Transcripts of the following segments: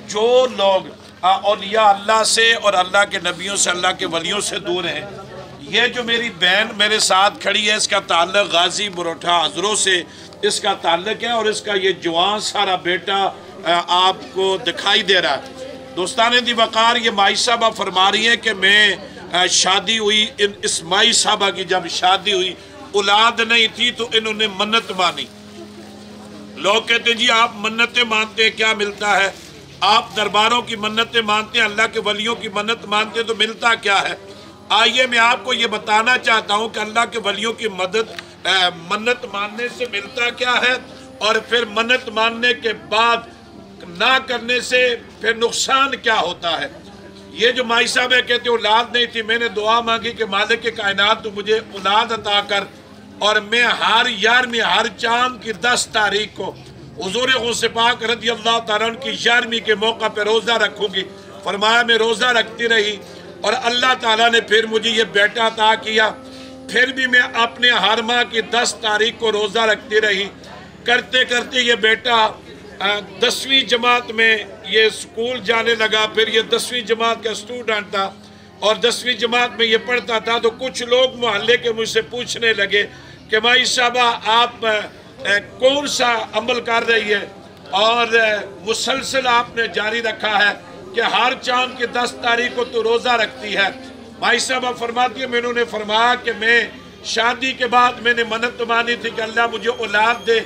جو لوگ اولیاء اللہ سے اور اللہ کے نبیوں سے، اللہ کے ولیوں سے دور ہیں، یہ جو میری بہن میرے ساتھ کھڑی ہے، اس کا تعلق غازی بروٹھا حضروں سے اس کا تعلق ہے، اور اس کا یہ جوان سارا بیٹا آپ کو دکھائی دے رہا ہے۔ دوستان دی وقار، یہ مائی صاحبہ فرما رہی ہیں کہ میں شادی ہوئی، اس مائی صاحبہ کی جب شادی ہوئی، اولاد نہیں تھی تو انہوں نے منت مانی۔ لوگ کہتے ہیں جی آپ منتیں مانتے ہیں، کیا ملتا ہے؟ آپ درباروں کی منتیں مانتے ہیں، اللہ کے ولیوں کی منت مانتے ہیں، تو ملتا کیا ہے؟ آئیے میں آپ کو یہ بتانا چاہتا ہوں کہ اللہ کے ولیوں کی منت ماننے سے ملتا کیا ہے، اور پھر منت ماننے کے بعد نہ کرنے سے پھر نقصان کیا ہوتا ہے۔ یہ جو مائی صاحب ہے کہتے ہیں اولاد نہیں تھی، میں نے دعا مانگی کہ مالک کائنات تو مجھے اولاد عطا کر، اور میں ہر 11ویں ہر چاند کی 10 تاریخ کو حضور غوث پاک رضی اللہ تعالیٰ عنہ کی 11ویں کے موقع پہ روزہ رکھوں گی۔ فرمایا میں روزہ رکھتی رہی، اور اللہ تعالیٰ نے پھر مجھے یہ بیٹا عطا کیا۔ پھر بھی میں اپنے ہر ماہ کی 10 تاریخ کو روزہ رکھتی رہی، کرتے کرتے یہ بیٹا 10ویں جماعت میں یہ سکول جانے لگا، پھر یہ 10ویں جماعت کا اسٹوڈنٹ تھا، اور 10ویں جماعت میں یہ پڑھتا تھا۔ تو کچھ لوگ محلے کے مجھ سے پوچھنے لگے کہ مائی صاحبہ آپ کون سا عمل کر رہی ہے، اور مسلسل آپ نے جاری رکھا ہے کہ ہر چاند کی 10 تاریخ کو تو روزہ رکھتی ہے۔ مائی صاحبہ فرماتی ہے میں نے فرمایا کہ میں شادی کے بعد میں نے منت مانی تھی کہ اللہ مجھے اولاد دے،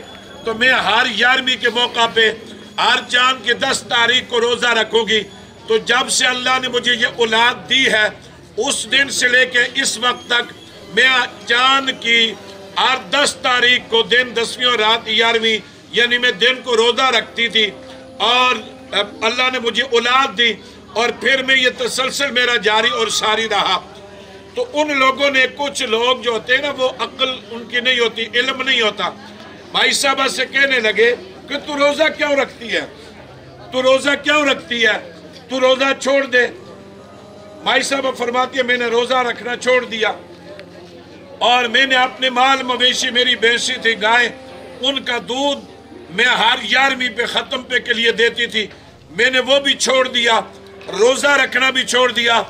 تو میں ہر 11ویں کے موقع پہ ہر چاند کی 10 تاریخ کو روزہ رکھوں گی۔ تو جب سے اللہ نے مجھے یہ اولاد دی ہے، اس دن سے لے کے اس وقت تک میں چاند کی ہر 10 تاریخ کو دن 10ویں اور رات 11ویں، یعنی میں دن کو روزہ رکھتی تھی، اور اللہ نے مجھے اولاد دی، اور پھر میں یہ تسلسل میرا جاری اور ساری رہا۔ تو ان لوگوں نے، کچھ لوگ جو ہوتے ہیں نا وہ عقل ان کی نہیں ہوتی، علم نہیں ہوتا، بھائی صاحبہ سے کہنے لگے کہ تو روزہ کیوں رکھتی ہے، تو روزہ کیوں رکھتی ہے، تو روزہ چھوڑ دے۔ بھائی صاحبہ فرماتی ہے میں نے روزہ رکھنا چھوڑ دیا، اور میں نے اپنے مال مویشی، میری بھینسی تھی گائے، ان کا دودھ میں ہر 11ویں پہ ختم پہ کے لیے دیتی تھی، میں نے وہ بھی چھوڑ دیا، روزہ رکھنا بھی چھوڑ دیا۔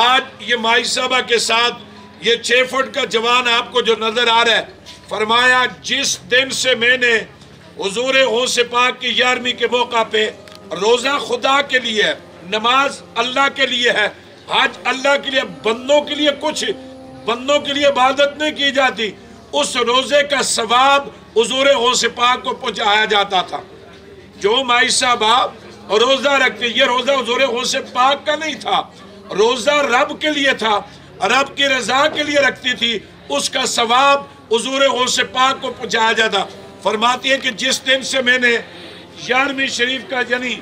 آج یہ مائی صاحبہ کے ساتھ یہ 6 فٹ کا جوان آپ کو جو نظر آ رہا ہے، فرمایا جس دن سے میں نے حضور غوث پاک کی 11ویں کے موقع پہ روزہ خدا کے لیے ہے، نماز اللہ کے لیے ہے، حج اللہ کے لیے، بندوں کے لیے کچھ، بندوں کے لیے عبادت نہیں کی جاتی، اس روزے کا ثواب حضور غوث پاک کو پہنچایا جاتا تھا۔ جو مائی صاحبہ روزہ رکھتے، یہ روزہ حضور غوث پاک کا نہیں تھا، روزہ رب کے لیے تھا، رب کی رضا کے لیے رکھتی تھی، اس کا ثواب حضور غوث پاک کو پہنچایا جاتا۔ فرماتی ہے کہ جس دن سے میں نے 11ویں شریف کا یعنی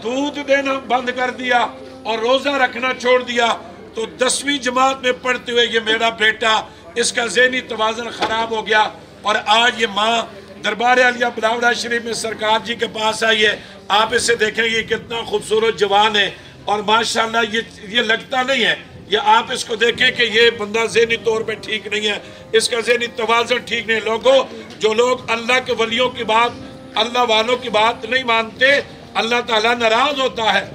دودھ دینا بند کر دیا اور روزہ رکھنا چھوڑ دیا، تو 10ویں جماعت میں پڑھتے ہوئے یہ میرا بیٹا، اس کا ذہنی توازن خراب ہو گیا، اور آج یہ ماں دربار عالیہ بلاوڑہ شریف میں سرکار جی کے پاس آئی ہے۔ آپ اسے دیکھیں یہ کتنا خوبصورت جوان ہے، اور ماشاءاللہ یہ لگتا نہیں ہے، یا آپ اس کو دیکھیں کہ یہ بندہ ذہنی طور پہ ٹھیک نہیں ہے، اس کا ذہنی توازن ٹھیک نہیں۔ لوگوں، جو لوگ اللہ کے ولیوں کی بات، اللہ والوں کی بات نہیں مانتے، اللہ تعالیٰ ناراض ہوتا ہے۔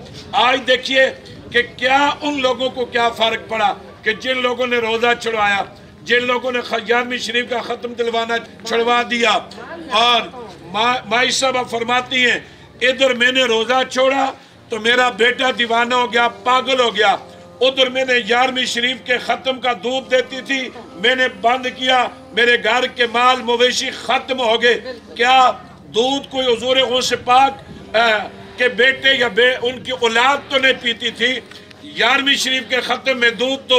آج دیکھیے کہ کیا ان لوگوں کو کیا فرق پڑا کہ جن لوگوں نے روزہ چھڑوایا، جن لوگوں نے 11ویں شریف کا ختم دلوانا چھڑوا دیا، اور مائی صاحبہ فرماتی ہیں ادھر میں نے روزہ چھوڑا تو میرا بیٹا دیوانہ ہو گیا، پاگل ہو گیا، ادھر میں نے 11ویں شریف کے ختم کا دودھ دیتی تھی، میں نے بند کیا، میرے گھر کے مال مویشی ختم ہو گئے۔ کیا دودھ کوئی حضور غوث پاک کے بیٹے یا ان کی اولاد تو نہیں پیتی تھی؟ 11ویں شریف کے ختم میں دودھ تو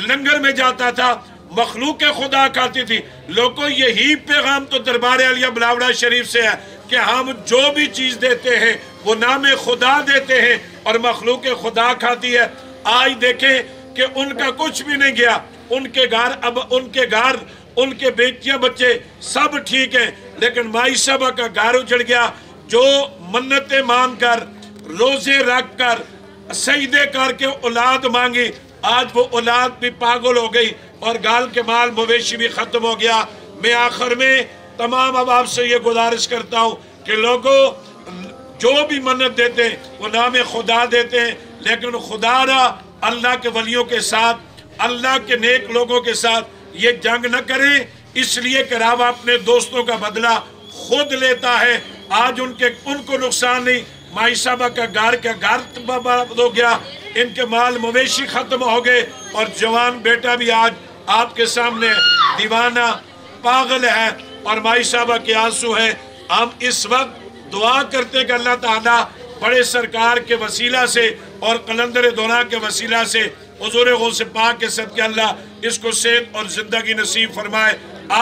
لنگر میں جاتا تھا، مخلوق خدا کھاتی تھی۔ لوگوں، یہی پیغام تو دربار عالیہ بلاوڑہ شریف سے ہے کہ ہم جو بھی چیز دیتے ہیں وہ نام خدا دیتے ہیں، اور مخلوق خدا کھاتی ہے۔ آج دیکھیں کہ ان کا کچھ بھی نہیں گیا، ان کے گھر، اب ان کے گھر، ان کے بیٹیاں بچے سب ٹھیک ہیں، لیکن مائی صاحبہ کا گھر اجڑ گیا۔ جو منتیں مان کر، روزے رکھ کر، سجدے کر کے اولاد مانگی، آج وہ اولاد بھی پاگل ہو گئی، اور گال کے مال مویشی بھی ختم ہو گیا۔ میں آخر میں تمام اب آپ سے یہ گزارش کرتا ہوں کہ لوگوں، جو بھی منت دیتے ہیں وہ نام خدا دیتے ہیں، لیکن خدا را اللہ کے ولیوں کے ساتھ، اللہ کے نیک لوگوں کے ساتھ یہ جنگ نہ کریں، اس لیے کہ رب اپنے دوستوں کا بدلہ خود لیتا ہے۔ آج ان کو نقصان نہیں، مائی صاحبہ کا گھر برباد ہو گیا، ان کے مال مویشی ختم ہو گئے، اور جوان بیٹا بھی آج آپ کے سامنے دیوانہ پاگل ہے، اور مائی صاحبہ کے آنسو ہیں۔ ہم اس وقت دعا کرتے ہیں کہ اللہ تعالیٰ بڑے سرکار کے وسیلہ سے اور قلندر دورہ کے وسیلہ سے حضور غوث پاک کے صدقے اللہ اس کو صحت اور زندگی نصیب فرمائے۔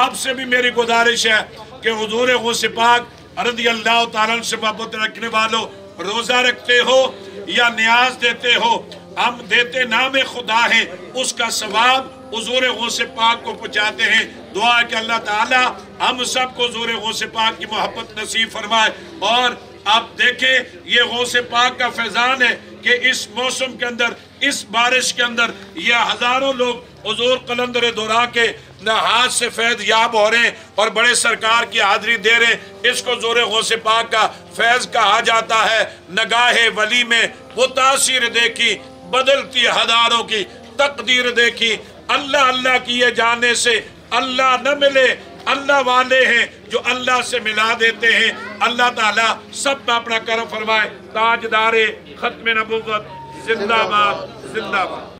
آپ سے بھی میری گزارش ہے کہ حضور غوث پاک رضی اللہ تعالیٰ سے محبت رکھنے والوں، روزہ رکھتے ہو یا نیاز دیتے ہو، ہم دیتے نام خدا ہے، اس کا ثواب حضور غوث پاک کو پہنچاتے ہیں۔ دعا ہے کہ اللہ تعالی ہم سب کو حضور غوث پاک کی محبت نصیب فرمائے۔ اور آپ دیکھیں یہ غوث پاک کا فیضان ہے کہ اس موسم کے اندر، اس بارش کے اندر یہ ہزاروں لوگ حضور قلندر دورہ کے ہاتھ سے فیض یاب ہو رہے ہیں اور بڑے سرکار کی حاضری دے رہے ہیں۔ اس کو حضور غوث پاک کا فیض کہا جاتا ہے۔ نگاہ ولی میں وہ تاثیر دیکھی، بدلتی ہزاروں کی تقدیر دیکھی۔ اللہ اللہ کیے جانے سے اللہ نہ ملے، اللہ والے ہیں جو اللہ سے ملا دیتے ہیں۔ اللہ تعالیٰ سب پہ اپنا کرم فرمائے۔ تاجدار ختم نبوت زندہ باد، زندہ باد۔